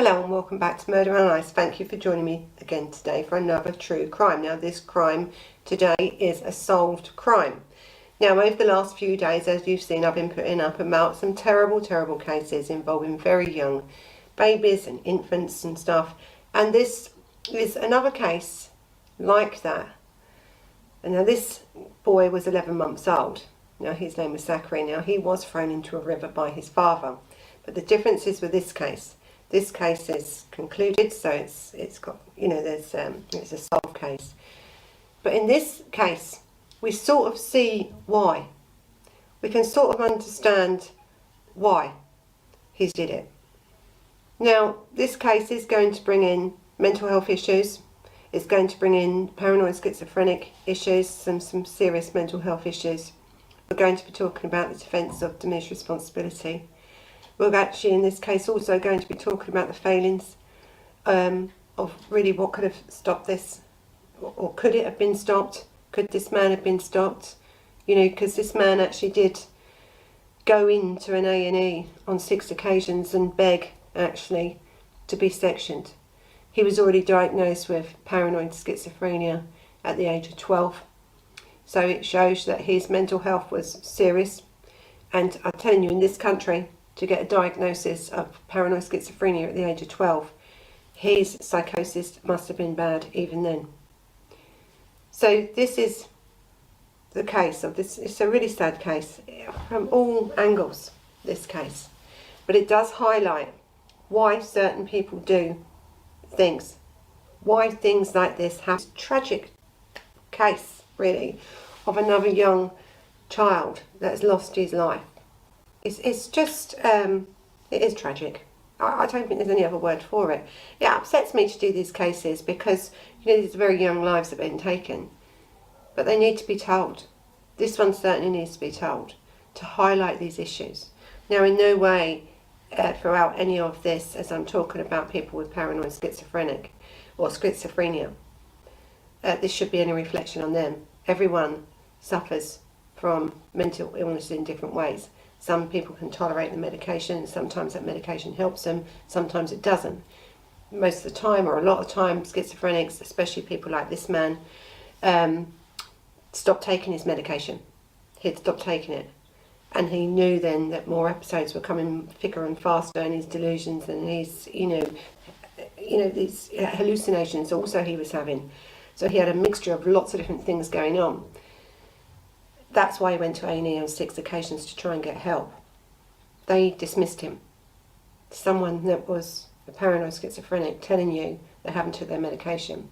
Hello and welcome back to Murder Analysed. Thank you for joining me again today for another true crime. Now this crime today is a solved crime. Now over the last few days, as you've seen, I've been putting up about some terrible cases involving very young babies and infants and stuff. And this is another case like that. And now this boy was 11 months old. Now his name was Zakari. Now he was thrown into a river by his father. But the difference is with this case is concluded, so it's got, it's a solved case. But in this case, we sort of see why. We can sort of understand why he's did it. Now, this case is going to bring in mental health issues. It's going to bring in paranoid schizophrenic issues, some serious mental health issues. We're going to be talking about the defence of diminished responsibility. We're actually, in this case, also going to be talking about the failings of really what could have stopped this, or could it have been stopped? Could this man have been stopped? Because this man actually did go into an A&E on 6 occasions and beg, actually, to be sectioned. He was already diagnosed with paranoid schizophrenia at the age of 12. So it shows that his mental health was serious. And I'm telling you, in this country, to get a diagnosis of paranoid schizophrenia at the age of 12, his psychosis must have been bad even then. So this is the case of this. It's a really sad case from all angles, this case. But it does highlight why certain people do things, why things like this happen. Tragic case, really, of another young child that has lost his life. It's just, it is tragic. I don't think there's any other word for it. It upsets me to do these cases because, these very young lives have been taken. But they need to be told. This one certainly needs to be told, to highlight these issues. Now, in no way throughout any of this, as I'm talking about people with paranoid schizophrenic or schizophrenia, this should be any reflection on them. Everyone suffers from mental illness in different ways. Some people can tolerate the medication, sometimes that medication helps them, sometimes it doesn't. Most of the time, or a lot of time, schizophrenics, especially people like this man, stopped taking his medication. He'd stopped taking it. And he knew then that more episodes were coming thicker and faster, and his delusions and his, these hallucinations also he was having. So he had a mixture of lots of different things going on. That's why he went to A&E on 6 occasions to try and get help. They dismissed him. Someone that was a paranoid schizophrenic telling you they haven't took their medication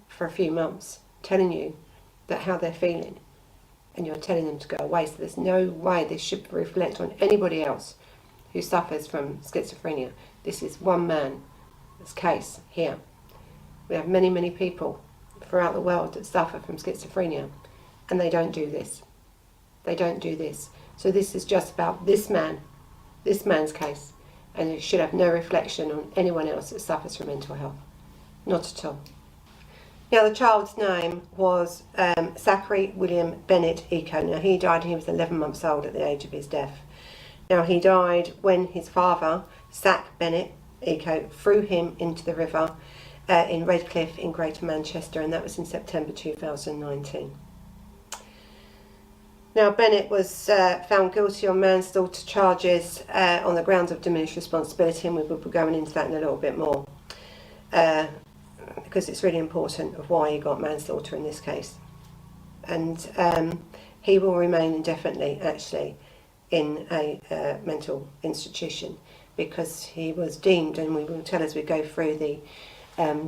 for a few months, telling you that how they're feeling, and you're telling them to go away. So there's no way this should reflect on anybody else who suffers from schizophrenia. This is one man's case here. We have many people throughout the world that suffer from schizophrenia, and they don't do this. They don't do this. So this is just about this man's case, and it should have no reflection on anyone else that suffers from mental health. Not at all. Now the child's name was Zac Bennett-Eko. Now he died, he was 11 months old at the age of his death. Now he died when his father, Zac Bennett-Eko, threw him into the river in Radcliffe in Greater Manchester, and that was in September 2019. Now Bennett was found guilty on manslaughter charges on the grounds of diminished responsibility, and we will be going into that in a little bit more because it's really important of why he got manslaughter in this case. And he will remain indefinitely actually in a mental institution because he was deemed, and we will tell as we go through the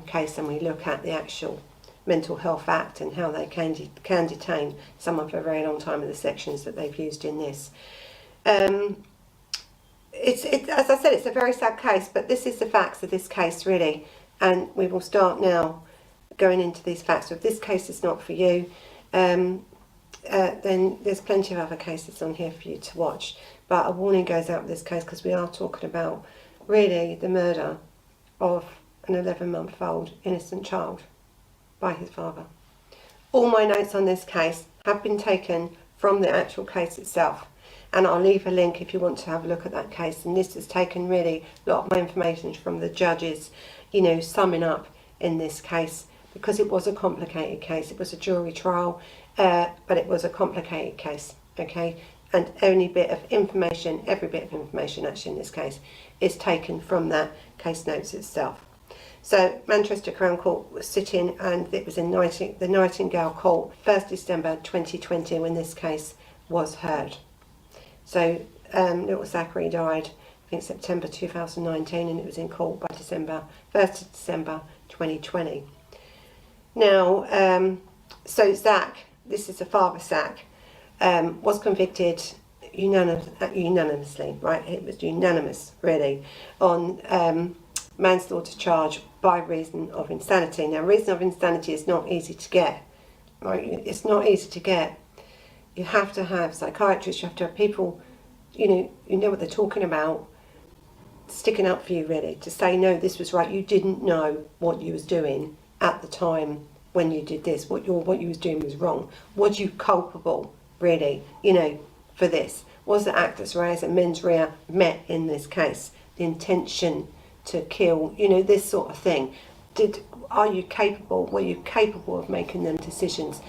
case and we look at the actual Mental Health Act and how they can detain someone for a very long time in the sections that they've used in this. As I said, it's a very sad case, but this is the facts of this case really, and we will start now going into these facts. So if this case is not for you, then there's plenty of other cases on here for you to watch, but a warning goes out with this case because we are talking about really the murder of an 11-month-old innocent child by his father. All my notes on this case have been taken from the actual case itself, and I'll leave a link if you want to have a look at that case. And this has taken really a lot of my information from the judges, you know, summing up in this case, because it was a complicated case. It was a jury trial, but it was a complicated case, okay? And every bit of information actually in this case is taken from that case notes itself. So Manchester Crown Court was sitting, and it was in the Nightingale Court, 1st December 2020 when this case was heard. So little Zakari died, I think September 2019, and it was in court by 1st of December 2020. Now, so Zac, this is the father Zac, was convicted unanimously, right? It was unanimous, really, on manslaughter charge by reason of insanity. Now, reason of insanity is not easy to get, right? It's not easy to get. You have to have psychiatrists, you have to have people, you know what they're talking about, sticking up for you, really, to say, no, this was right. You didn't know what you was doing at the time when you did this. What you was doing was wrong. Was you culpable, really, you know, for this? Was the actus reus and mens rea met in this case? The intention to kill, you know, this sort of thing. Were you capable of making them decisions?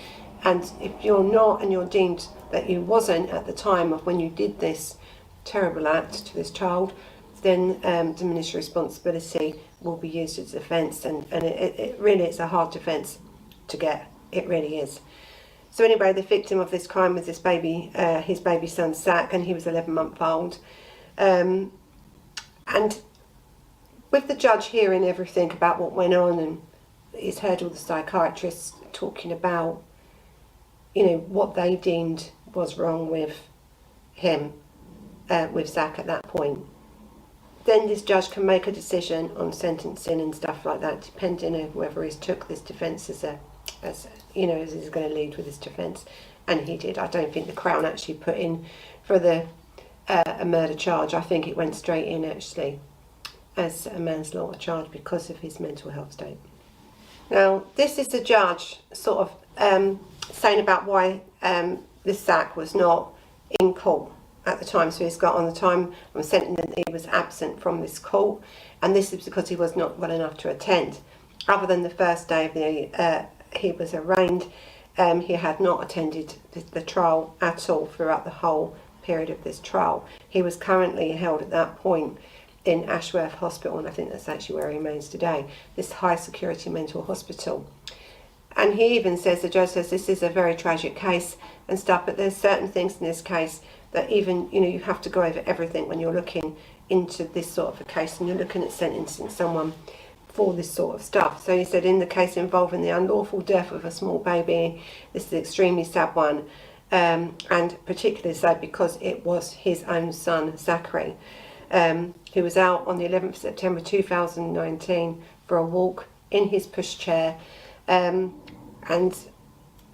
And if you're not, and you're deemed that you wasn't at the time of when you did this terrible act to this child, then diminished responsibility will be used as a defence, and it really is a hard defence to get. It really is. So anyway, the victim of this crime was this baby, his baby son Zac, and he was 11 months old. And with the judge hearing everything about what went on, and he's heard all the psychiatrists talking about, you know, what they deemed was wrong with him, with Zac at that point, then this judge can make a decision on sentencing and stuff like that, depending on whether he's took this defence as you know, as he's going to lead with his defence. And he did. I don't think the Crown actually put in for the a murder charge. I think it went straight in actually as a manslaughter charge because of his mental health state. Now, this is the judge sort of saying about why this Zac was not in court at the time. So he's got on the time I'm sentencing that he was absent from this court, and this is because he was not well enough to attend. Other than the first day of the he was arraigned, he had not attended the trial at all throughout the whole period of this trial. He was currently held at that point in Ashworth Hospital, and I think that's actually where he remains today, this high security mental hospital. And he even says, the judge says, this is a very tragic case and stuff, but there's certain things in this case that even, you know, you have to go over everything when you're looking into this sort of a case and you're looking at sentencing someone for this sort of stuff. So he said, in the case involving the unlawful death of a small baby, this is an extremely sad one, and particularly sad because it was his own son, Zakari, who was out on the 11th of September 2019 for a walk in his pushchair, and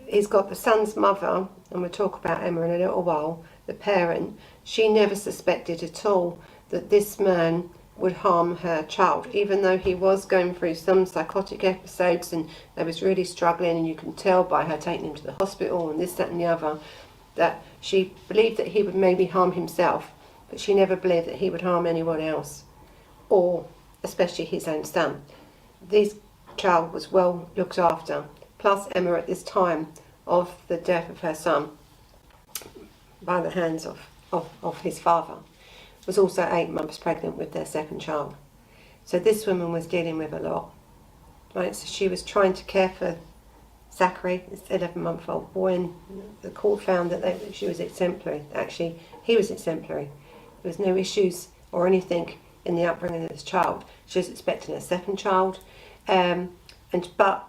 he's got the son's mother, and we'll talk about Emma in a little while, the parent. She never suspected at all that this man would harm her child, even though he was going through some psychotic episodes and they was really struggling, and you can tell by her taking him to the hospital and this, that and the other, that she believed that he would maybe harm himself, but she never believed that he would harm anyone else, or especially his own son. This child was well looked after, plus Emma at this time of the death of her son by the hands of his father, was also 8 months pregnant with their second child. So this woman was dealing with a lot, right? So she was trying to care for Zakari, this 11-month-old boy, and the court found that she was exemplary. Actually, he was exemplary. There was no issues or anything in the upbringing of this child. She was expecting a second child, but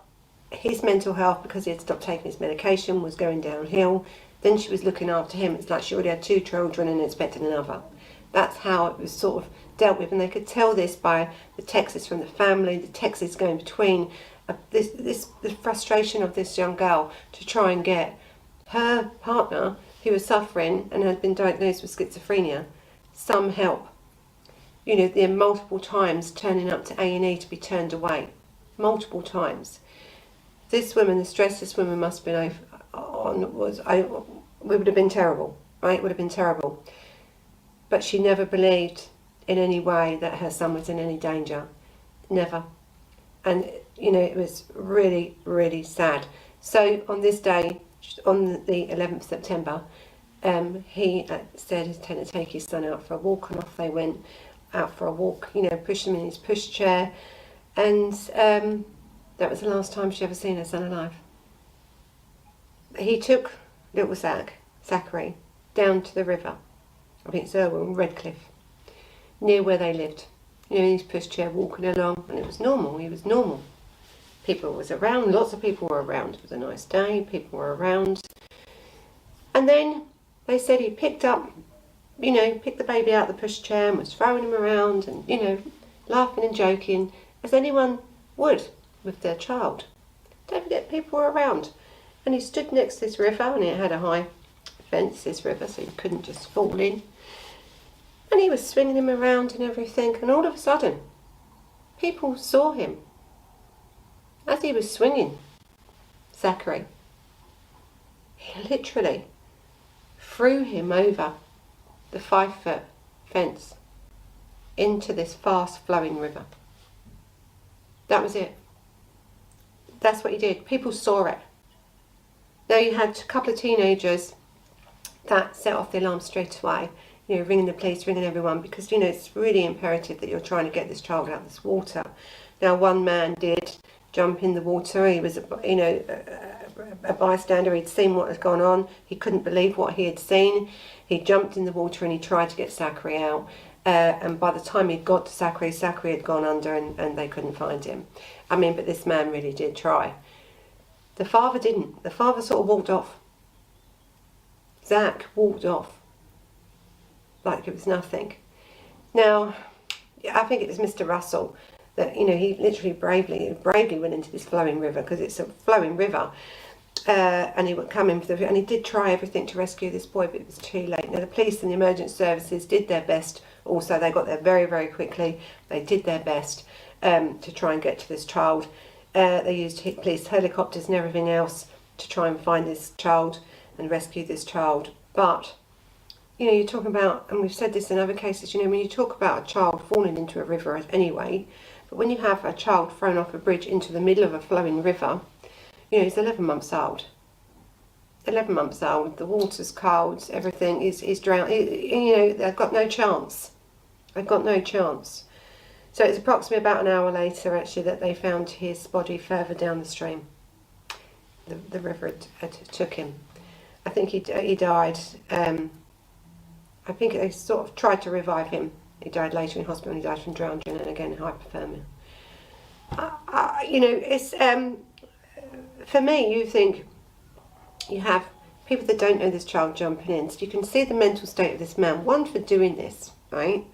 his mental health, because he had stopped taking his medication, was going downhill. Then she was looking after him. It's like she already had 2 children and expecting another. That's how it was sort of dealt with, and they could tell this by the texts from the family, the texts going between, the frustration of this young girl to try and get her partner, who was suffering and had been diagnosed with schizophrenia, some help. You know, they're multiple times turning up to A&E to be turned away, multiple times. This woman, the stress this woman must have been on, we would have been terrible. right? It would have been terrible. But she never believed in any way that her son was in any danger. Never. And, you know, it was really, really sad. So on this day, on the 11th September, he said he's going to take his son out for a walk, and off they went out for a walk, you know, pushed him in his pushchair. And that was the last time she ever seen her son alive. He took little Zakari, down to the river. I think it's Radcliffe, near where they lived. You know, in his pushchair walking along, and it was normal. He was normal. People was around, lots of people were around. It was a nice day, people were around. And then they said he picked up, you know, picked the baby out of the pushchair and was throwing him around and, you know, laughing and joking, as anyone would with their child. Don't forget, people were around. And he stood next to this river, and it had a high fence, this river, so you couldn't just fall in. And he was swinging him around and everything, and all of a sudden, people saw him as he was swinging Zakari. He literally threw him over the 5-foot fence into this fast-flowing river. That was it. That's what he did. People saw it. Now you had a couple of teenagers that set off the alarm straight away, you know, ringing the police, ringing everyone, because, you know, it's really imperative that you're trying to get this child out of this water. Now, one man did jump in the water. He was, you know, a bystander. He'd seen what had gone on. He couldn't believe what he had seen. He jumped in the water and he tried to get Zakari out. And by the time he'd got to Zakari had gone under, and they couldn't find him. I mean, but this man really did try. The father didn't. The father sort of walked off. Zac walked off like it was nothing. Now, I think it was Mr. Russell that, you know, he literally bravely went into this flowing river, because it's a flowing river, and he would come in for and he did try everything to rescue this boy, but it was too late. Now, the police and the emergency services did their best. Also, they got there very, very quickly. They did their best to try and get to this child. They used police helicopters and everything else to try and find this child and rescue this child. But, you know, you're talking about, and we've said this in other cases, you know, when you talk about a child falling into a river anyway, but when you have a child thrown off a bridge into the middle of a flowing river, you know, he's 11 months old. 11 months old, the water's cold, everything is drowned. You know, they've got no chance. They've got no chance. So it's approximately about an hour later, actually, that they found his body further down the stream. The river had took him. I think he died. I think they sort of tried to revive him. He died later in hospital. He died from drowning and again hypothermia. You know, it's for me. You think you have people that don't know this child jumping in, so you can see the mental state of this man. One, for doing this, right?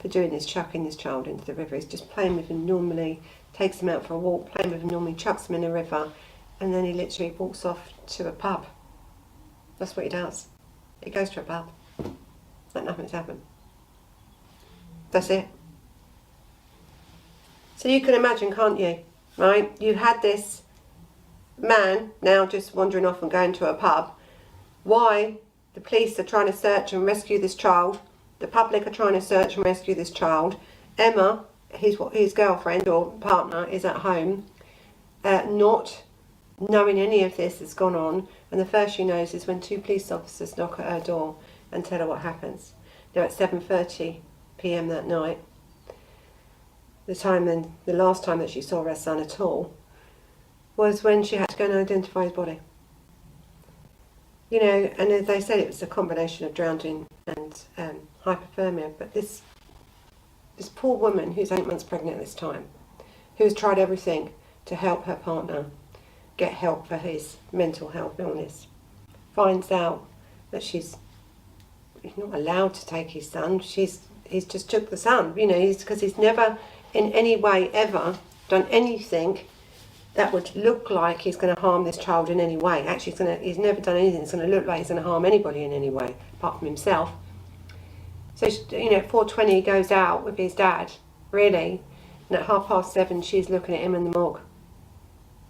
For doing this, chucking this child into the river. He's just playing with him normally, takes him out for a walk, playing with him normally, chucks him in the river, and then he literally walks off to a pub. That's what he does. He goes to a pub. Like nothing's happened. That's it. So you can imagine, can't you? Right? You had this man now just wandering off and going to a pub. Why the police are trying to search and rescue this child. The public are trying to search and rescue this child. Emma, his girlfriend or partner, is at home, not knowing any of this has gone on, and the first she knows is when 2 police officers knock at her door and tell her what happens. Now at 7:30 p.m. that night, the last time that she saw her son at all was when she had to go and identify his body. You know, and as they said, it was a combination of drowning and hypothermia. But this poor woman, who's 8 months pregnant at this time, who has tried everything to help her partner get help for his mental health illness, finds out that he's not allowed to take his son. He's just took the son. You know, because he's never in any way ever done anything that would look like he's going to harm this child in any way. Actually, he's never done anything that's going to look like he's going to harm anybody in any way, apart from himself. So, you know, at 4:20 he goes out with his dad, really, and at 7:30 she's looking at him in the morgue,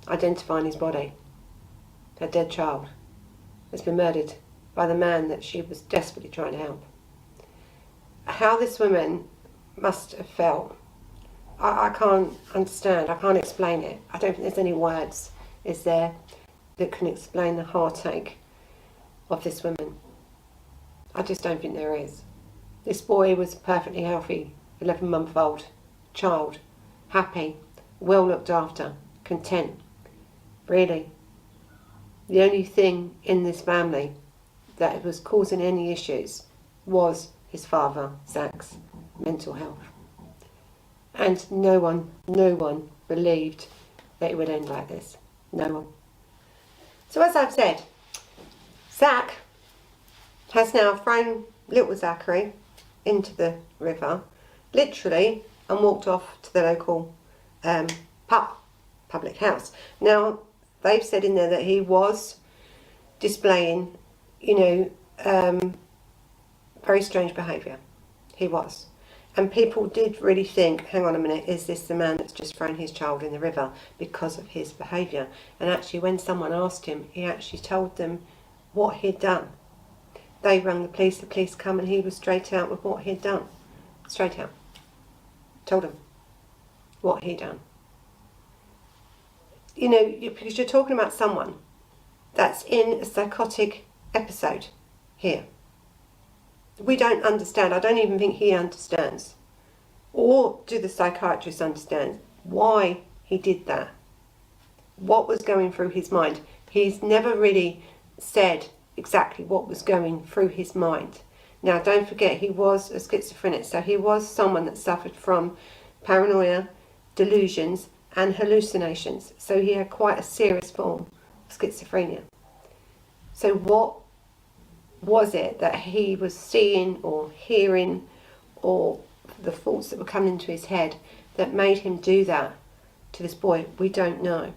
identifying his body. Her dead child has been murdered by the man that she was desperately trying to help. How this woman must have felt, I can't understand, I can't explain it. I don't think there's any words, is there, that can explain the heartache of this woman. I just don't think there is. This boy was a perfectly healthy 11-month-old child, happy, well looked after, content. Really, the only thing in this family that was causing any issues was his father, Zac's mental health. And no one believed that it would end like this. No one. So as I've said, Zac has now thrown little Zakari into the river, literally, and walked off to the local public house. Now, they've said in there that he was displaying, very strange behaviour. He was. And people did really think, hang on a minute, is this the man that's just thrown his child in the river because of his behaviour? And actually, when someone asked him, he actually told them what he'd done. They rang the police come, and he was straight out with what he'd done. Straight out. Told them what he'd done. Because you're talking about someone that's in a psychotic episode here. We don't understand. I don't even think he understands. Or do the psychiatrists understand why he did that? What was going through his mind? He's never really said exactly what was going through his mind. Now, don't forget, he was a schizophrenic, so he was someone that suffered from paranoia, delusions, and hallucinations. So he had quite a serious form of schizophrenia. So what was it that he was seeing or hearing, or the thoughts that were coming into his head that made him do that to this boy? We don't know.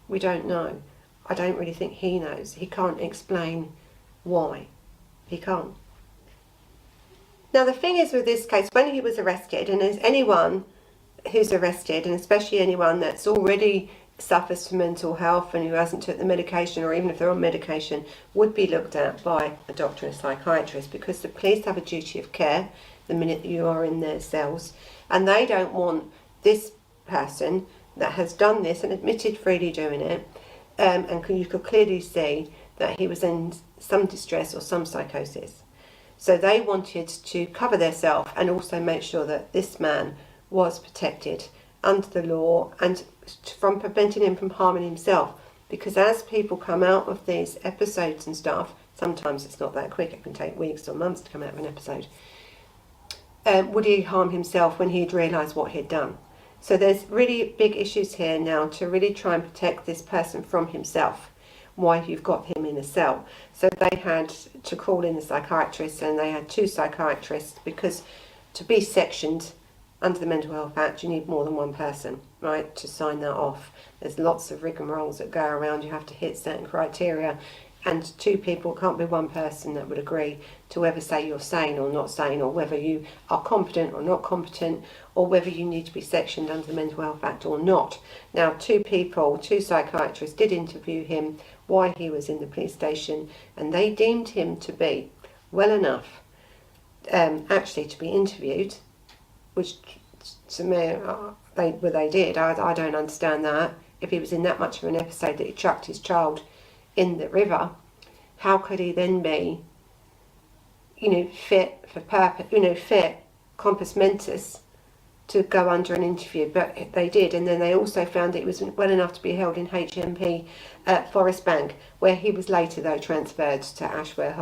We don't know. I don't really think he knows. He can't explain why. He can't. Now the thing is with this case, when he was arrested, and as anyone who's arrested, and especially anyone that's already suffers from mental health and who hasn't took the medication, or even if they're on medication, would be looked at by a doctor and a psychiatrist, because the police have a duty of care the minute that you are in their cells, and they don't want this person that has done this and admitted freely doing it, and you could clearly see that he was in some distress or some psychosis. So they wanted to cover themselves and also make sure that this man was protected under the law and from preventing him from harming himself. Because as people come out of these episodes and stuff, sometimes it's not that quick, it can take weeks or months to come out of an episode, would he harm himself when he'd realised what he'd done? So there's really big issues here now to really try and protect this person from himself, why you've got him in a cell. So they had to call in a psychiatrist, and they had 2 psychiatrists, because to be sectioned under the Mental Health Act, you need more than one person, right, to sign that off. There's lots of rigmaroles that go around. You have to hit certain criteria, and 2 people, can't be one person that would agree to whether say you're sane or not sane, or whether you are competent or not competent, or whether you need to be sectioned under the Mental Health Act or not. Now, 2 psychiatrists did interview him while he was in the police station, and they deemed him to be well enough actually to be interviewed, which to me, they did. I don't understand that. If he was in that much of an episode that he chucked his child in the river, how could he then be, fit for purpose, fit compos mentis to go under an interview? But they did, and then they also found that he was well enough to be held in HMP Forest Bank, where he was later though transferred to Ashworth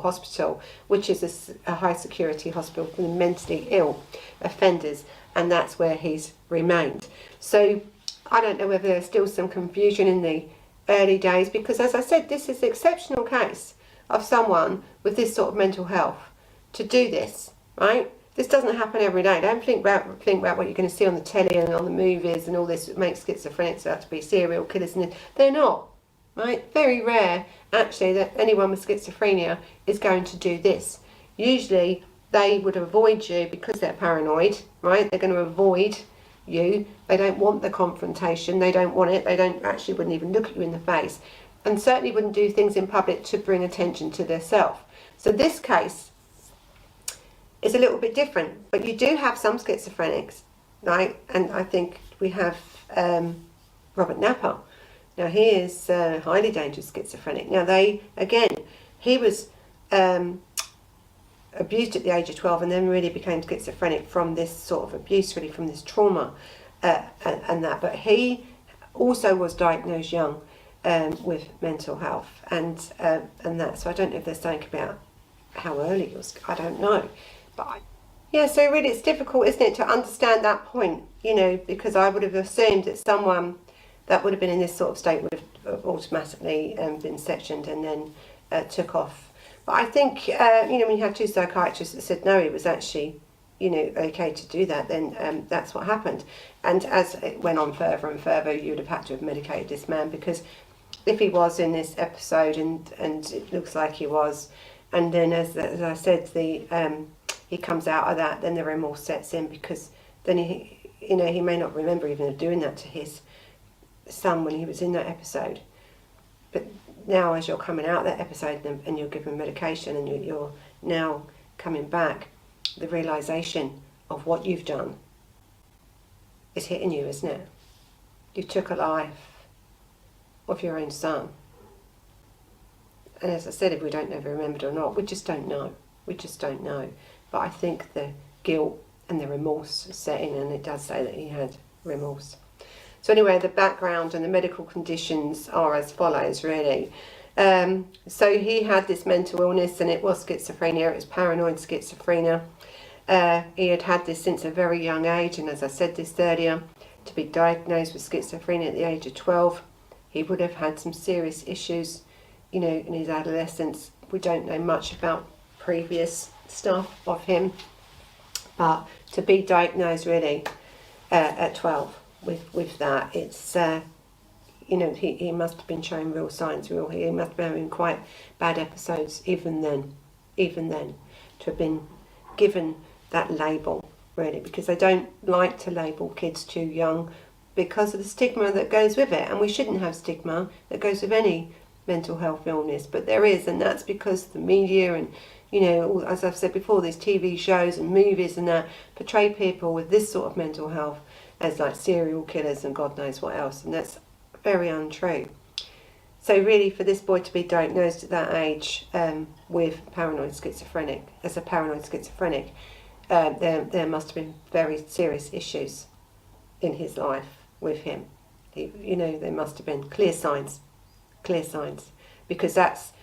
Hospital, which is a high security hospital for the mentally ill offenders, and that's where he's remained. So I don't know whether there's still some confusion in the early days, because as I said, this is an exceptional case of someone with this sort of mental health to do this, right? This doesn't happen every day. Don't think about what you're going to see on the telly and on the movies and all this that makes schizophrenics out to be serial killers, and they're not, right? Very rare actually that anyone with schizophrenia is going to do this. Usually they would avoid you because they're paranoid, right? They're going to avoid you. They don't want the confrontation. They don't want it. They don't actually wouldn't even look at you in the face. and certainly wouldn't do things in public to bring attention to themselves. So this case is a little bit different, but you do have some schizophrenics, right? And I think we have Robert Napper. Now he is highly dangerous schizophrenic. Now he was abused at the age of 12 and then really became schizophrenic from this sort of abuse, really from this trauma and that. But he also was diagnosed young with mental health and that. So I don't know if there's something about how early it was. I don't know. But yeah, so really it's difficult, isn't it, to understand that point, you know, because I would have assumed that someone that would have been in this sort of state would have automatically been sectioned and then took off. But I think, you know, when you have two psychiatrists that said no, it was actually, you know, okay to do that, then that's what happened. And as it went on further and further, you would have had to have medicated this man, because if he was in this episode, and it looks like he was, and then as I said, he comes out of that, then the remorse sets in, because then he, you know, he may not remember even doing that to his son when he was in that episode. But now as you're coming out of that episode and you're given medication and you're now coming back, the realisation of what you've done is hitting you, isn't it? You took a life of your own son. And as I said, if we don't know if he remembered or not, we just don't know. We just don't know. But I think the guilt and the remorse set in, and it does say that he had remorse. So anyway, the background and the medical conditions are as follows, really. So he had this mental illness, and it was schizophrenia. It was paranoid schizophrenia. He had had this since a very young age, and as I said this earlier, to be diagnosed with schizophrenia at the age of 12, he would have had some serious issues, you know, in his adolescence. We don't know much about previous stuff of him, but to be diagnosed really at 12 with that, it's you know, he must have been showing real signs. He must have been having quite bad episodes even then, to have been given that label, really, because they don't like to label kids too young because of the stigma that goes with it. And we shouldn't have stigma that goes with any mental health illness, but there is, and that's because the media and, you know, as I've said before, these TV shows and movies and that portray people with this sort of mental health as like serial killers and God knows what else, and that's very untrue. So really, for this boy to be diagnosed at that age with paranoid schizophrenic, there must have been very serious issues in his life with him. You know, there must have been clear signs, because that's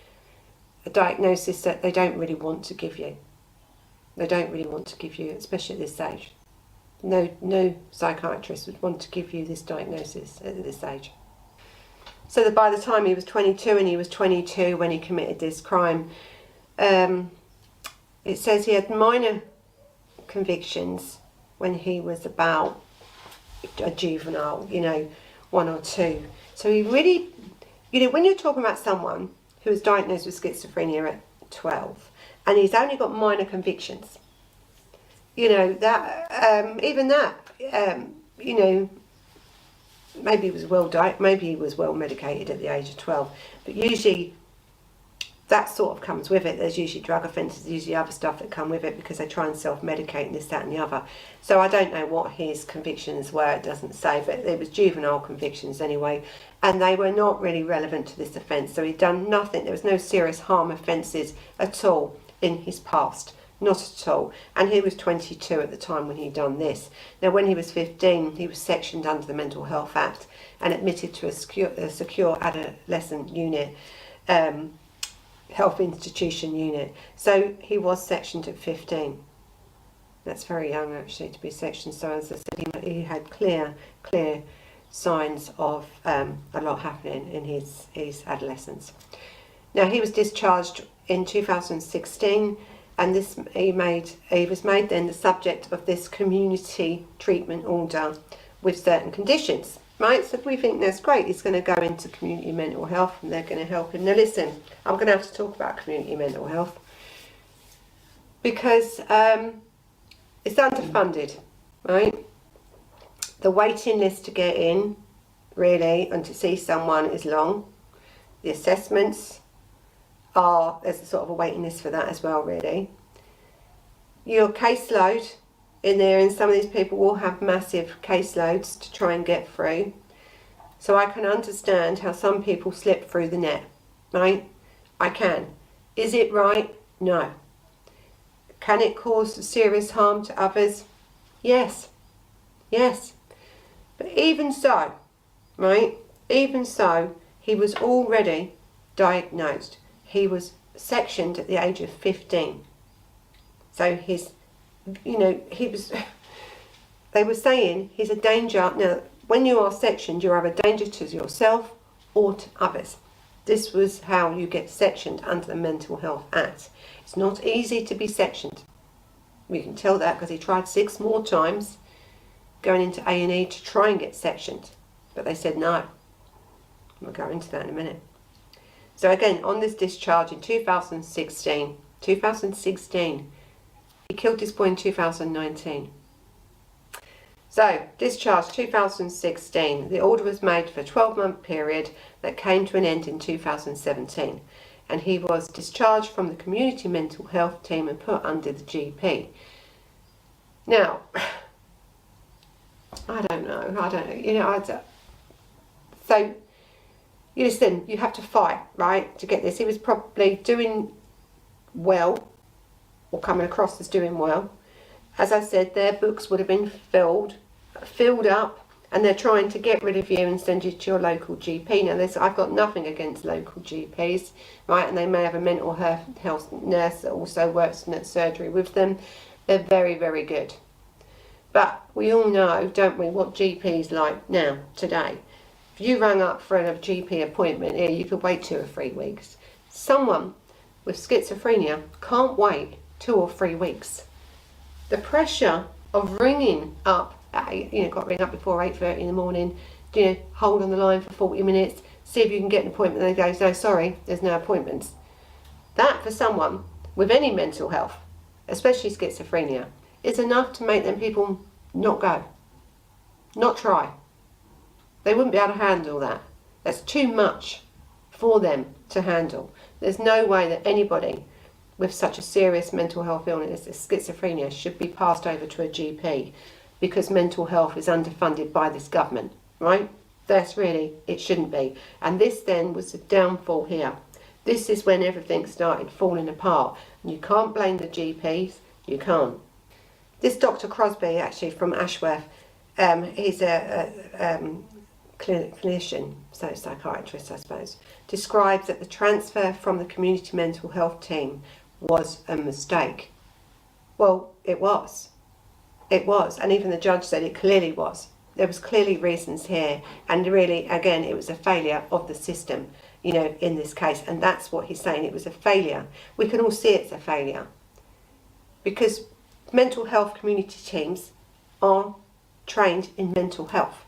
a diagnosis that they don't really want to give you. They don't really want to give you, especially at this age. No psychiatrist would want to give you this diagnosis at this age. So that by the time he was 22, and he was 22 when he committed this crime, it says he had minor convictions when he was about a juvenile, you know, 1 or 2. So he really, you know, when you're talking about someone who was diagnosed with schizophrenia at 12 and he's only got minor convictions, you know, that even that, you know, maybe he was maybe he was well medicated at the age of 12, but usually that sort of comes with it. There's usually drug offences, usually other stuff that come with it, because they try and self-medicate and this, that and the other. So I don't know what his convictions were, it doesn't say, but it was juvenile convictions anyway, and they were not really relevant to this offence. So he'd done nothing, there was no serious harm offences at all in his past. Not at all. And he was 22 at the time when he'd done this. Now, when he was 15, he was sectioned under the Mental Health Act and admitted to a secure adolescent unit, health institution unit. So he was sectioned at 15. That's very young, actually, to be sectioned. So as I said, he had clear signs of a lot happening in his adolescence. Now, he was discharged in 2016. And he was made then the subject of this community treatment order with certain conditions, right? So we think that's great. He's going to go into community mental health and they're going to help him. Now listen, I'm going to have to talk about community mental health because it's underfunded, right? The waiting list to get in, really, and to see someone is long. The assessments are, there's a sort of a waiting list for that as well, really. Your caseload in there, and some of these people will have massive caseloads to try and get through. So I can understand how some people slip through the net, right? I can. Is it right? No. Can it cause serious harm to others? Yes. Yes. But even so, right? Even so, he was already diagnosed. He was sectioned at the age of 15. So his, you know, he was, they were saying he's a danger. Now, when you are sectioned, you're either a danger to yourself or to others. This was how you get sectioned under the Mental Health Act. It's not easy to be sectioned. We can tell that because he tried 6 more times going into A&E to try and get sectioned. But they said no. We'll go into that in a minute. So again, on this discharge in 2016, he killed this boy in 2019. So, discharge 2016, the order was made for a 12-month period that came to an end in 2017. And he was discharged from the community mental health team and put under the GP. Now, I don't know, you know, so, you listen, you have to fight, right, to get this. He was probably doing well, or coming across as doing well. As I said, their books would have been filled up, and they're trying to get rid of you and send you to your local GP. Now, I've got nothing against local GPs, right, and they may have a mental health nurse that also works in that surgery with them. They're very, very good. But we all know, don't we, what GP's like now, today. If you rang up for a GP appointment here, you could wait 2 or 3 weeks. Someone with schizophrenia can't wait 2 or 3 weeks. The pressure of ringing up, got to ring up before 8:30 in the morning, hold on the line for 40 minutes, see if you can get an appointment, and they go, no, sorry, there's no appointments. That, for someone with any mental health, especially schizophrenia, is enough to make them people not go, not try. They wouldn't be able to handle that. That's too much for them to handle. There's no way that anybody with such a serious mental health illness as schizophrenia should be passed over to a GP because mental health is underfunded by this government, right? That's really, it shouldn't be. And this then was the downfall here. This is when everything started falling apart. And you can't blame the GPs, you can't. This Dr. Crosby, actually from Ashworth, he's a clinician, so psychiatrist I suppose, describes that the transfer from the community mental health team was a mistake. Well, it was. It was, and even the judge said it clearly was. There was clearly reasons here, and really, again, it was a failure of the system, in this case, and that's what he's saying, it was a failure. We can all see it's a failure, because mental health community teams are trained in mental health.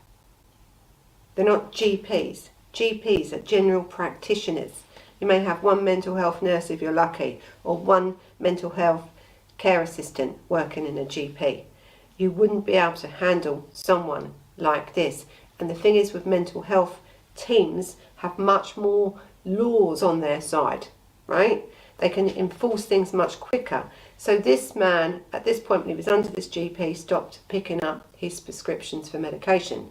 They're not GPs. GPs are general practitioners. You may have one mental health nurse if you're lucky, or one mental health care assistant working in a GP. You wouldn't be able to handle someone like this. And the thing is, with mental health teams have much more laws on their side, right? They can enforce things much quicker. So this man, at this point when he was under this GP, stopped picking up his prescriptions for medication.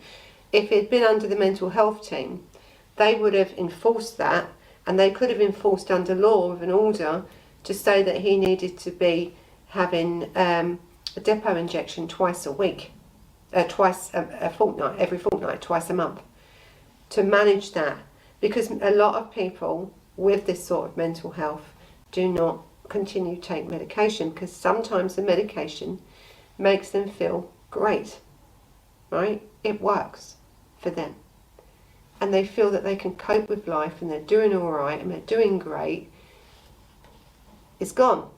If he'd been under the mental health team, they would have enforced that, and they could have enforced under law with an order to say that he needed to be having a depot injection twice a week, twice a fortnight, every fortnight, twice a month, to manage that. Because a lot of people with this sort of mental health do not continue to take medication, because sometimes the medication makes them feel great, right? It works for them. And they feel that they can cope with life and they're doing all right and they're doing great. It's gone.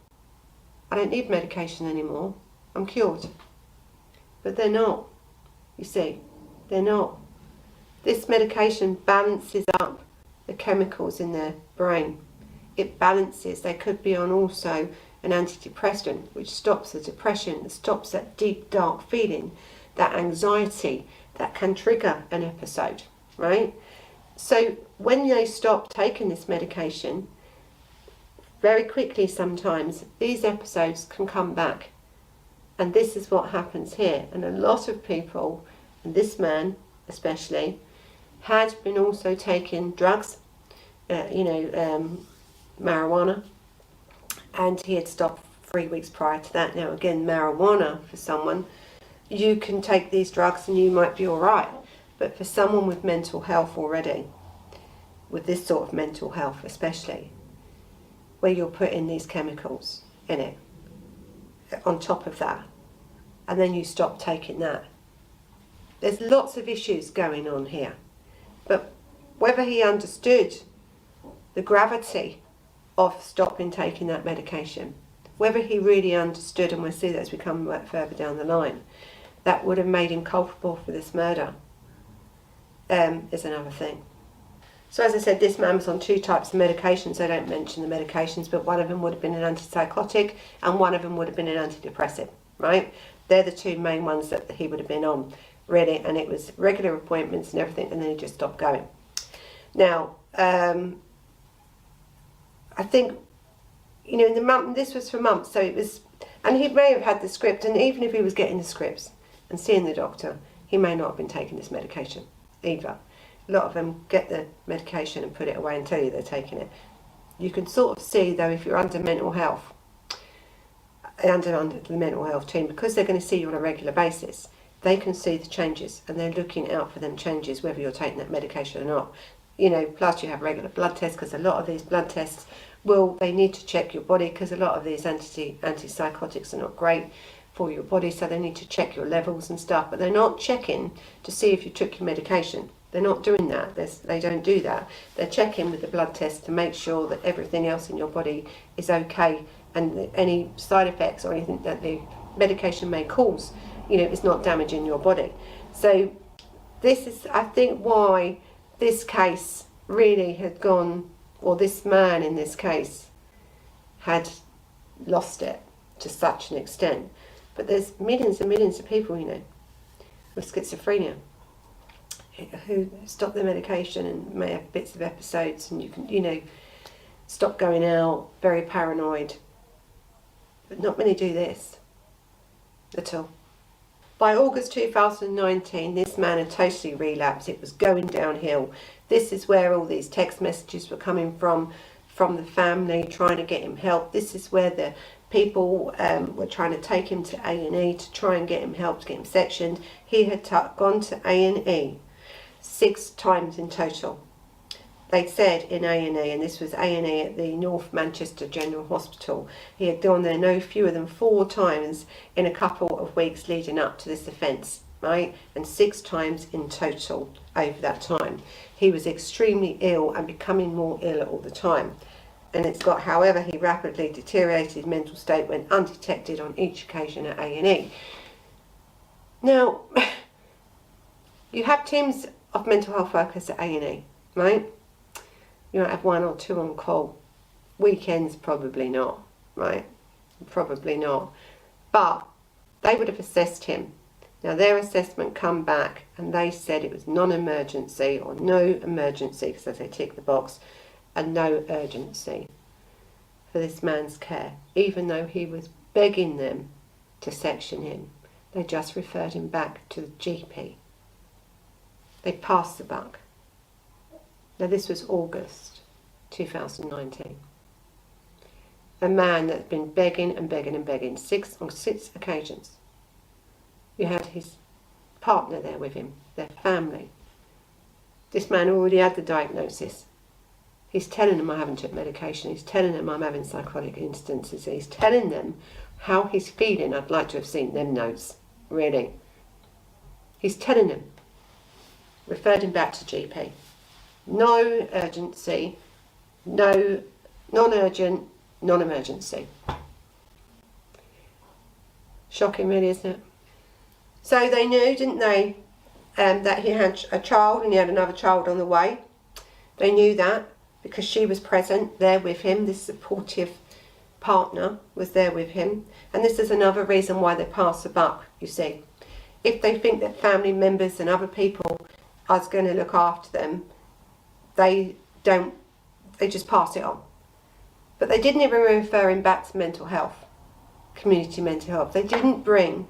I don't need medication anymore. I'm cured. But they're not. You see, they're not. This medication balances up the chemicals in their brain. It balances. They could be on also an antidepressant, which stops the depression, that stops that deep, dark feeling, that anxiety that can trigger an episode, right? So when they stop taking this medication, very quickly sometimes these episodes can come back. And this is what happens here. And a lot of people, and this man especially, had been also taking drugs, marijuana, and he had stopped 3 weeks prior to that. Now again, marijuana for someone, you can take these drugs and you might be alright, but for someone with mental health already, with this sort of mental health especially, where you're putting these chemicals in it on top of that, and then you stop taking that, there's lots of issues going on here. But whether he understood the gravity of stopping taking that medication, whether he really understood, and we'll see that as we come further down the line, that would have made him culpable for this murder, is another thing. So as I said, this man was on 2 types of medications. I don't mention the medications, but one of them would have been an antipsychotic and one of them would have been an antidepressant, right? They're the 2 main ones that he would have been on, really, and it was regular appointments and everything, and then he just stopped going. Now, I think, in the month, this was for months, so it was, and he may have had the script, and even if he was getting the scripts and seeing the doctor, he may not have been taking this medication either. A lot of them get the medication and put it away and tell you they're taking it. You can sort of see, though, if you're under mental health, under the mental health team, because they're going to see you on a regular basis, they can see the changes and they're looking out for them changes, whether you're taking that medication or not. Plus you have regular blood tests, because a lot of these blood tests they need to check your body, because a lot of these antipsychotics are not great for your body, so they need to check your levels and stuff, but they're not checking to see if you took your medication. They're not doing that. They don't do that. They're checking with the blood test to make sure that everything else in your body is okay, and any side effects or anything that the medication may cause, is not damaging your body. So this is, I think, why this case really had gone, or this man in this case had lost it to such an extent. But there's millions and millions of people, with schizophrenia who stop their medication and may have bits of episodes, and you can, stop going out, very paranoid. But not many do this at all. By August 2019, this man had totally relapsed. It was going downhill. This is where all these text messages were coming from the family trying to get him help. This is where the people were trying to take him to A&E to try and get him help, to get him sectioned. He had gone to A&E 6 times in total. They said in A&E, and this was A&E at the North Manchester General Hospital, he had gone there no fewer than 4 times in a couple of weeks leading up to this offence, right? And 6 times in total over that time. He was extremely ill and becoming more ill all the time. And it's got, however, he rapidly deteriorated his mental state when undetected on each occasion at A&E. Now, you have teams of mental health workers at A&E, right? You might have 1 or 2 on call. Weekends, probably not, right? Probably not. But they would have assessed him. Now, their assessment come back and they said it was non-emergency or no emergency, because they tick the box, and no urgency for this man's care, even though he was begging them to section him. They just referred him back to the GP. They passed the buck. Now, this was August 2019. A man that's been begging and begging and begging on 6 occasions. You had his partner there with him, their family. This man already had the diagnosis. He's telling them I haven't took medication. He's telling them I'm having psychotic instances. He's telling them how he's feeling. I'd like to have seen them notes, really. He's telling them. Referred him back to GP. No urgency, no non-urgent, non-emergency. Shocking, really, isn't it? So they knew, didn't they, that he had a child and he had another child on the way. They knew that because she was present there with him. This supportive partner was there with him. And this is another reason why they pass the buck, you see. If they think that family members and other people are going to look after them, they just pass it on. But they didn't even refer him back to mental health, community mental health. They didn't bring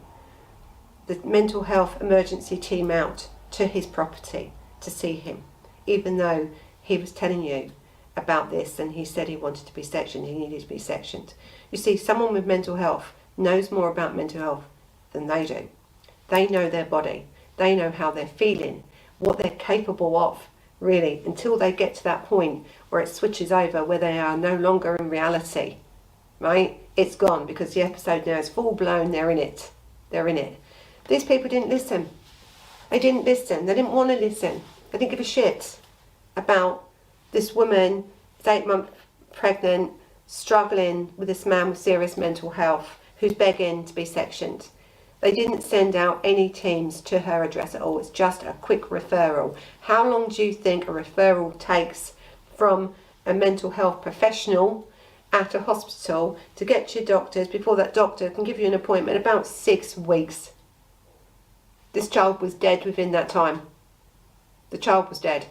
the mental health emergency team out to his property to see him, even though he was telling you about this and he said he wanted to be sectioned, he needed to be sectioned. You see, someone with mental health knows more about mental health than they do. They know their body, they know how they're feeling, what they're capable of, really, until they get to that point where it switches over, where they are no longer in reality, right? It's gone, because the episode now is full blown, they're in it. These people didn't listen. They didn't listen, they didn't want to listen. They didn't give a shit about this woman, 8 months pregnant, struggling with this man with serious mental health, who's begging to be sectioned. They didn't send out any teams to her address at all. It's just a quick referral. How long do you think a referral takes from a mental health professional at a hospital to get to your doctors before that doctor can give you an appointment? About 6 weeks. This child was dead within that time. The child was dead.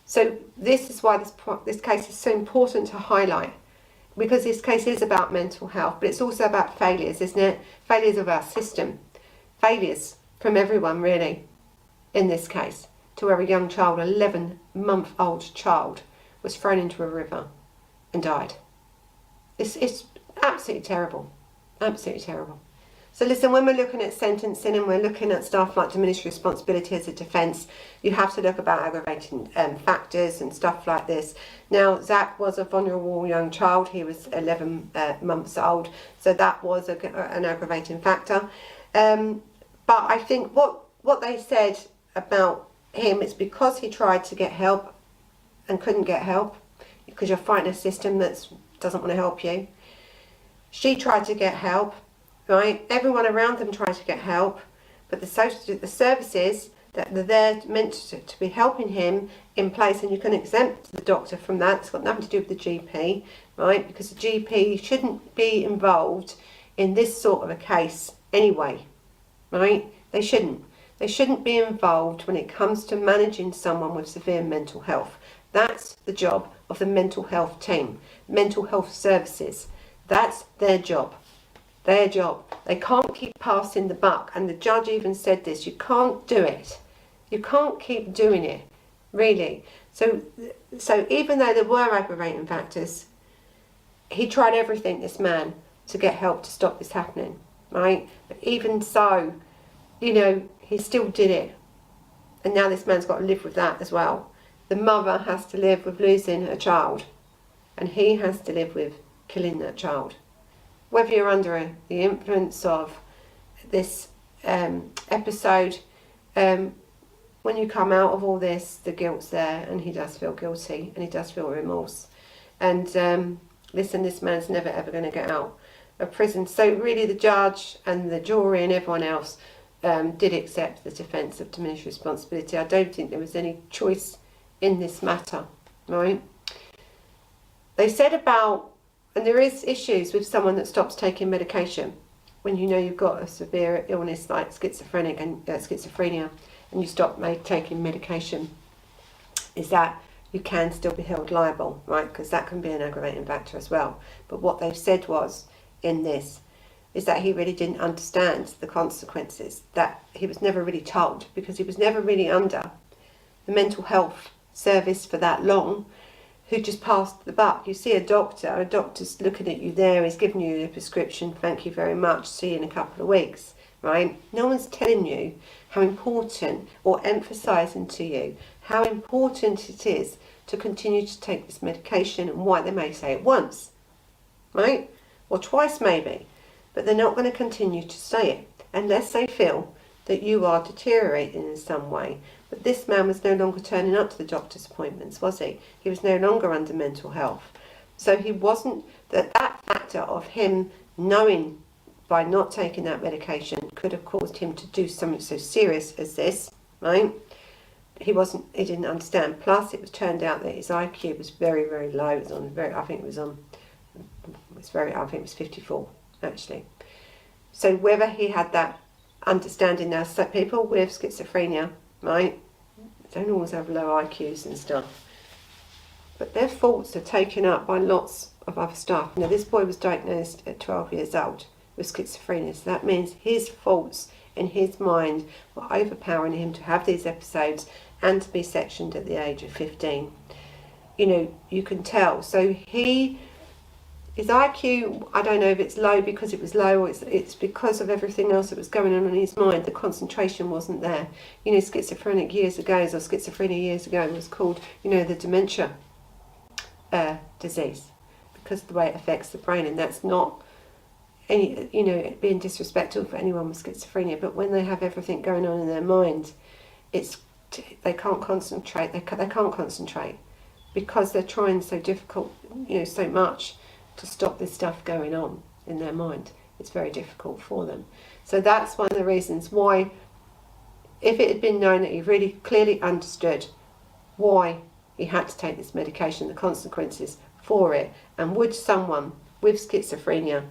So this is why this case is so important to highlight, because this case is about mental health, but it's also about failures, isn't it? Failures of our system. Failures from everyone, really, in this case, to where a young child, 11-month-old child, was thrown into a river and died. It's absolutely terrible. Absolutely terrible. So listen, when we're looking at sentencing and we're looking at stuff like diminished responsibility as a defence, you have to look about aggravating factors and stuff like this. Now, Zac was a vulnerable young child. He was 11 months old, so that was an aggravating factor. But I think what they said about him is because he tried to get help and couldn't get help, because you're fighting a system that doesn't want to help you. She tried to get help. Right, everyone around them tried to get help, but the services that they're there meant to be helping him in place, and you can exempt the doctor from that. It's got nothing to do with the GP, right? Because the GP shouldn't be involved in this sort of a case anyway, right? They shouldn't. They shouldn't be involved when it comes to managing someone with severe mental health. That's the job of the mental health team, mental health services. That's their job. Their job. They can't keep passing the buck, and the judge even said this. You can't do it. You can't keep doing it, really. So even though there were aggravating factors, he tried everything, this man, to get help to stop this happening, right? But even so, you know, he still did it, and now this man's got to live with that as well. The mother has to live with losing a child, and he has to live with killing that child. Whether you're under the influence of this episode, when you come out of all this, the guilt's there, and he does feel guilty, and he does feel remorse. And listen, this man's never ever going to get out of prison. So really the judge and the jury and everyone else did accept the defence of diminished responsibility. I don't think there was any choice in this matter, right? They said about, and there is issues with someone that stops taking medication when you know you've got a severe illness like schizophrenia and you stop taking medication, is that you can still be held liable, right? Because that can be an aggravating factor as well. But what they've said was, in this, is that he really didn't understand the consequences, that he was never really told, because he was never really under the mental health service for that long, who just passed the buck. You see a doctor's looking at you there, he's giving you a prescription, thank you very much, see you in a couple of weeks, right? No one's telling you how important, or emphasising to you how important it is to continue to take this medication, and why. They may say it once, right? Or twice maybe, but they're not going to continue to say it unless they feel that you are deteriorating in some way. But this man was no longer turning up to the doctor's appointments, was he? He was no longer under mental health. So he wasn't, that factor of him knowing by not taking that medication could have caused him to do something so serious as this, right? He didn't understand. Plus it was turned out that his IQ was very, very low. It was on I think it was 54 actually. So whether he had that understanding, now so people with schizophrenia, right, don't always have low IQs and stuff. but their faults are taken up by lots of other stuff. Now, this boy was diagnosed at 12 years old with schizophrenia, so that means his faults in his mind were overpowering him to have these episodes and to be sectioned at the age of 15. You know, you can tell. So his IQ, I don't know if it's low because it was low, or it's because of everything else that was going on in his mind. The concentration wasn't there. You know, schizophrenia years ago was called, you know, the dementia disease, because of the way it affects the brain. And that's not any, you know, being disrespectful for anyone with schizophrenia, but when they have everything going on in their mind, they can't concentrate. They can't concentrate because they're trying so so much to stop this stuff going on in their mind. It's very difficult for them. So that's one of the reasons why, if it had been known that he really clearly understood why he had to take this medication, the consequences for it, and would someone with schizophrenia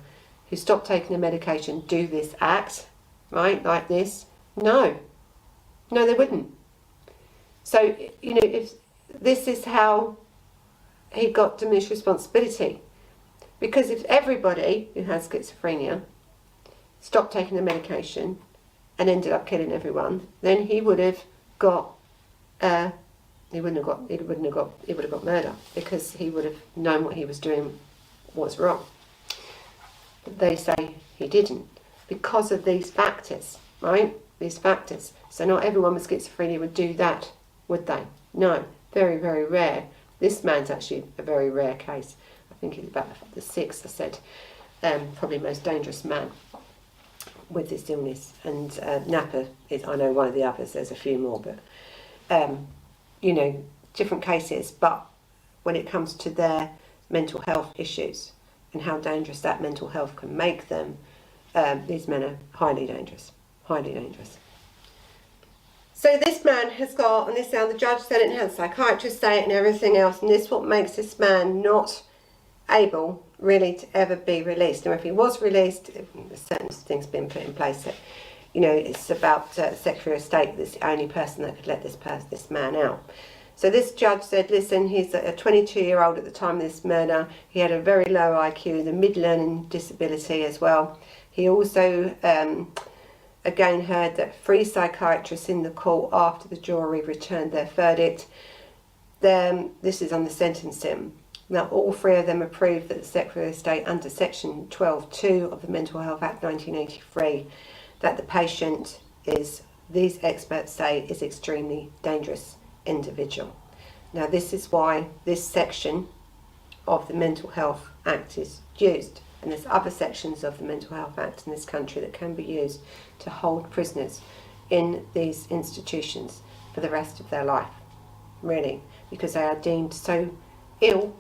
who stopped taking the medication do this act, right, like this? No, they wouldn't. So, you know, if this is how he got diminished responsibility, because if everybody who has schizophrenia stopped taking the medication and ended up killing everyone, then he would have got he would have got murder, because he would have known what he was doing was wrong. But they say he didn't because of these factors, right? These factors. So not everyone with schizophrenia would do that, would they? No, very, very rare. This man's actually a very rare case. I think he's about the sixth, I said, probably most dangerous man with this illness. And Napa is, I know, one of the others. There's a few more, but you know, different cases. But when it comes to their mental health issues and how dangerous that mental health can make them, these men are highly dangerous, highly dangerous. So this man has got, and this now the judge said it and had psychiatrists say it and everything else, and this is what makes this man not able really to ever be released. Now, if he was released, certain things being put in place that, you know, it's about Secretary of State that's the only person that could let this man out. So this judge said, listen, he's a 22-year-old at the time of this murder. He had a very low IQ, the mid-learning disability as well. He also again heard that 3 psychiatrists in the court after the jury returned their verdict. This is on the sentencing. Now, all 3 of them approved that the Secretary of State, under Section 12.2 of the Mental Health Act 1983, that the patient is, these experts say, is extremely dangerous individual. Now, this is why this section of the Mental Health Act is used. And there's other sections of the Mental Health Act in this country that can be used to hold prisoners in these institutions for the rest of their life, really, because they are deemed so ill,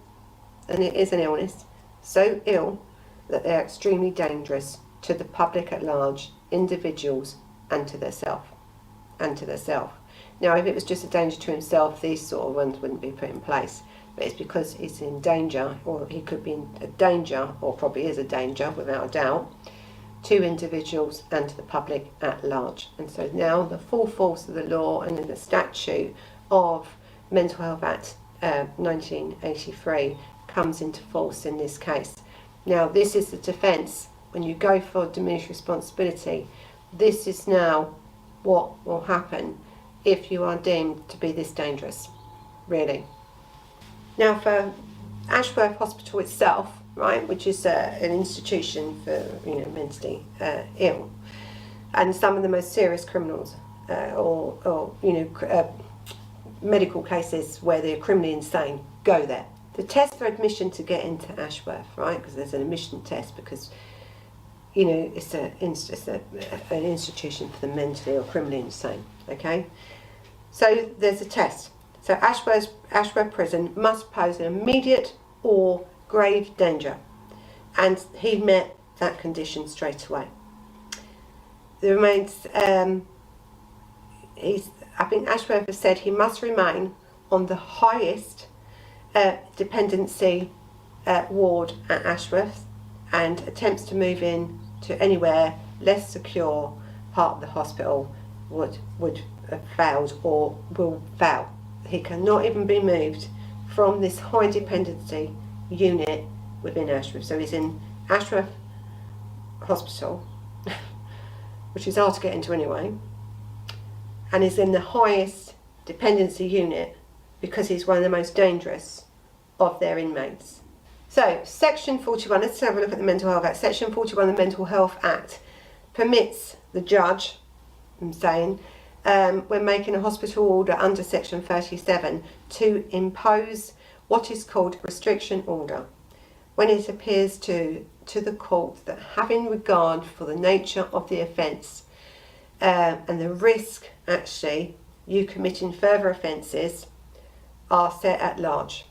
and it is an illness, so ill that they are extremely dangerous to the public at large, individuals, and to themselves. Now, if it was just a danger to himself, these sort of ones wouldn't be put in place. But it's because he's in danger, or he could be in a danger, or probably is a danger without a doubt, to individuals and to the public at large. And so now the full force of the law and in the statute of Mental Health Act 1983 comes into force in this case. Now, this is the defence. When you go for diminished responsibility, this is now what will happen if you are deemed to be this dangerous, really. Now, for Ashworth Hospital itself, right, which is an institution for, you know, mentally ill, and some of the most serious criminals, or you know, medical cases where they're criminally insane, go there. The test for admission to get into Ashworth, right, because there's an admission test, because, you know, it's an institution for the mentally or criminally insane. Okay, so there's a test. So Ashworth Prison must pose an immediate or grave danger, and he met that condition straight away. There remains, I think Ashworth has said he must remain on the highest dependency ward at Ashworth, and attempts to move in to anywhere less secure part of the hospital would have failed or will fail. He cannot even be moved from this high dependency unit within Ashworth. So he's in Ashworth Hospital, which is hard to get into anyway, and he's in the highest dependency unit because he's one of the most dangerous of their inmates. So section 41, let's have a look at the Mental Health Act. Section 41 of the Mental Health Act permits the judge, I'm saying, when making a hospital order under section 37, to impose what is called restriction order when it appears to the court that, having regard for the nature of the offence and the risk actually you committing further offences are set at large,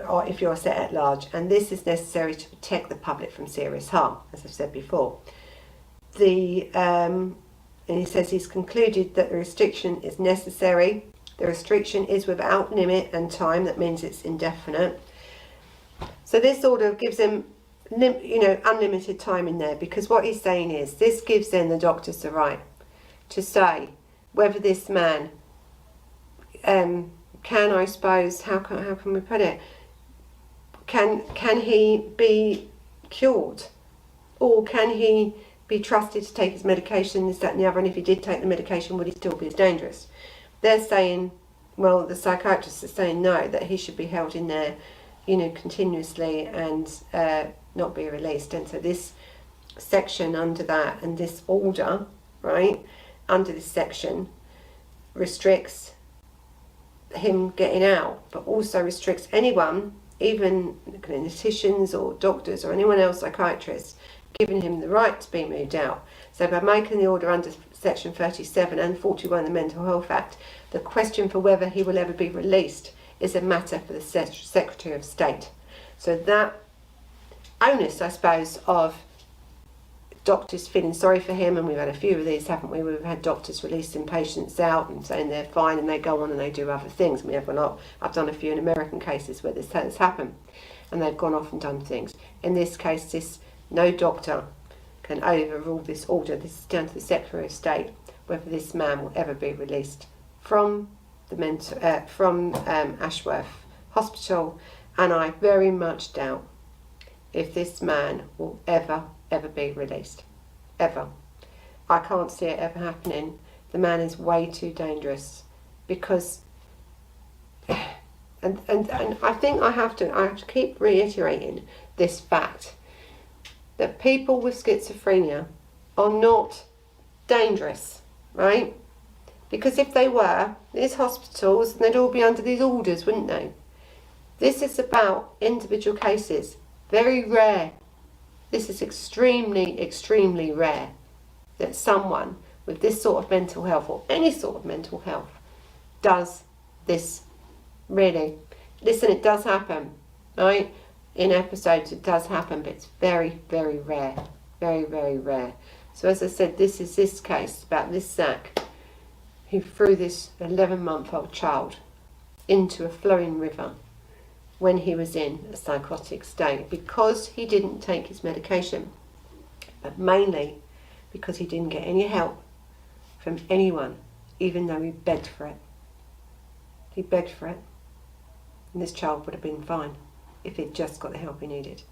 or if you're set at large, and this is necessary to protect the public from serious harm, as I've said before. And he says he's concluded that the restriction is necessary. The restriction is without limit and time. That means it's indefinite. So this order gives him, unlimited time in there, because what he's saying is this gives then the doctors the right to say whether this man can, I suppose, how can we put it? Can he be cured, or can he be trusted to take his medication, this, that and the other, and if he did take the medication, would he still be as dangerous? They're saying, well, the psychiatrists are saying no, that he should be held in there, continuously and not be released. And so this section under that, and this order, right, under this section, restricts him getting out, but also restricts anyone, even clinicians or doctors or anyone else, psychiatrists, giving him the right to be moved out. So by making the order under section 37 and 41 of the Mental Health Act, the question for whether he will ever be released is a matter for the Secretary of State. So that onus, I suppose, of doctors feeling sorry for him, and we've had a few of these, haven't we? We've had doctors releasing patients out and saying they're fine, and they go on and they do other things. We have a lot. I've done a few in American cases where this has happened, and they've gone off and done things. In this case, no doctor can overrule this order. This is down to the Secretary of State whether this man will ever be released from Ashworth Hospital, and I very much doubt if this man will ever be released. Ever. I can't see it ever happening. The man is way too dangerous, because and I think I have to keep reiterating this fact that people with schizophrenia are not dangerous, right? Because if they were, these hospitals, they'd all be under these orders, wouldn't they? This is about individual cases. Very rare. This is extremely rare that someone with this sort of mental health, or any sort of mental health, does this, really. Listen, it does happen, right? In episodes it does happen, but it's very rare. Very rare. So as I said, this is this case about this Zac, who threw this 11-month-old child into a flowing river when he was in a psychotic state, because he didn't take his medication, but mainly because he didn't get any help from anyone, even though he begged for it. He begged for it, and this child would have been fine if he'd just got the help he needed.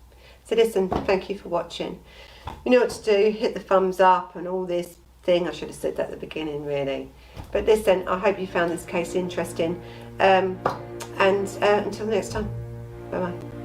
So listen, thank you for watching. You know what to do, hit the thumbs up and all this thing. I should have said that at the beginning, really. But listen, I hope you found this case interesting. And until next time, bye bye.